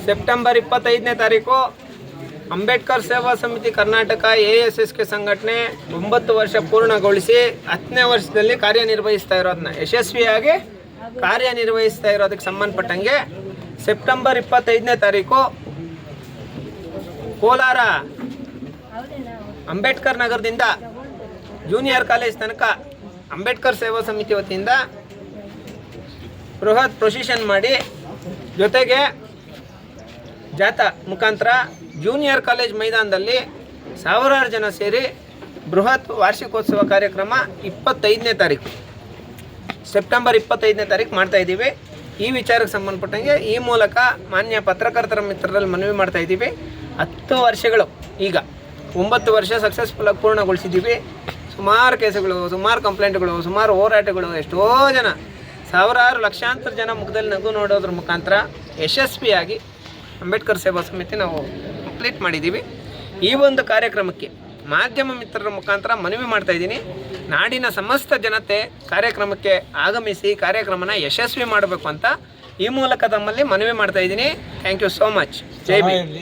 September 25ನೇ ತಾರೀಕು ಅಂಬೇಡ್ಕರ್ ಸೇವಾ ಸಮಿತಿ ಕರ್ನಾಟಕ ASSK ಸಂಘಟನೆ 9 ವರ್ಷ ಪೂರ್ಣಗೊಳಿಸಿ 10ನೇ ವರ್ಷದಲ್ಲಿ ಕಾರ್ಯನಿರ್ವಹಿಸ್ತಾ ಇರೋದನ್ನ ಯಶಸ್ವಿಯಾಗಿ ಕಾರ್ಯನಿರ್ವಹಿಸ್ತಾ ಇರೋದಕ್ಕೆ ಸಂಬಂಧಪಟ್ಟಂಗೆ ಸೆಪ್ಟೆಂಬರ್ 25ನೇ ತಾರೀಕು ಕೋಲಾರ ಅಂಬೇಡ್ಕರ್ ನಗರದಿಂದ ಜೂನಿಯರ್ ಕಾಲೇಜ್ ತನಕ ಅಂಬೇಡ್ಕರ್ ಸೇವಾ ಸಮಿತಿ ವತಿಯಿಂದ ಬೃಹತ್ ಪ್ರೊಸಿಷನ್ ಮಾಡಿ ಜೊತೆಗೆ ಜಾಥಾ ಮುಖಾಂತರ ಜೂನಿಯರ್ ಕಾಲೇಜ್ ಮೈದಾನದಲ್ಲಿ ಸಾವಿರಾರು ಜನ ಸೇರಿ ಬೃಹತ್ ವಾರ್ಷಿಕೋತ್ಸವ ಕಾರ್ಯಕ್ರಮ 25ನೇ ತಾರೀಕು ಸೆಪ್ಟೆಂಬರ್ 25ನೇ ತಾರೀಕು ಮಾಡ್ತಾಯಿದ್ದೀವಿ. ಈ ವಿಚಾರಕ್ಕೆ ಸಂಬಂಧಪಟ್ಟಂಗೆ ಈ ಮೂಲಕ ಮಾನ್ಯ ಪತ್ರಕರ್ತರ ಮಿತ್ರರಲ್ಲಿ ಮನವಿ ಮಾಡ್ತಾಯಿದ್ದೀವಿ. 10 ವರ್ಷಗಳು ಈಗ 9 ವರ್ಷ ಸಕ್ಸಸ್ಫುಲ್ಲಾಗಿ ಪೂರ್ಣಗೊಳಿಸಿದ್ದೀವಿ. ಸುಮಾರು ಕೇಸುಗಳು, ಸುಮಾರು ಕಂಪ್ಲೇಂಟ್ಗಳು, ಸುಮಾರು ಹೋರಾಟಗಳು, ಎಷ್ಟೋ ಜನ ಸಾವಿರಾರು ಲಕ್ಷಾಂತರ ಜನ ಮುಖದಲ್ಲಿ ನಗು ನೋಡೋದ್ರ ಮುಖಾಂತರ ಯಶಸ್ವಿಯಾಗಿ ಅಂಬೇಡ್ಕರ್ ಸೇವಾ ಸಮಿತಿ ನಾವು ಕಂಪ್ಲೀಟ್ ಮಾಡಿದ್ದೀವಿ. ಈ ಒಂದು ಕಾರ್ಯಕ್ರಮಕ್ಕೆ ಮಾಧ್ಯಮ ಮಿತ್ರರ ಮುಖಾಂತರ ಮನವಿ ಮಾಡ್ತಾಯಿದ್ದೀನಿ. ನಾಡಿನ ಸಮಸ್ತ ಜನತೆ ಕಾರ್ಯಕ್ರಮಕ್ಕೆ ಆಗಮಿಸಿ ಕಾರ್ಯಕ್ರಮನ ಯಶಸ್ವಿ ಮಾಡಬೇಕು ಅಂತ ಈ ಮೂಲಕ ತಮ್ಮಲ್ಲಿ ಮನವಿ ಮಾಡ್ತಾಯಿದ್ದೀನಿ. Thank you so much. Jai Bhim.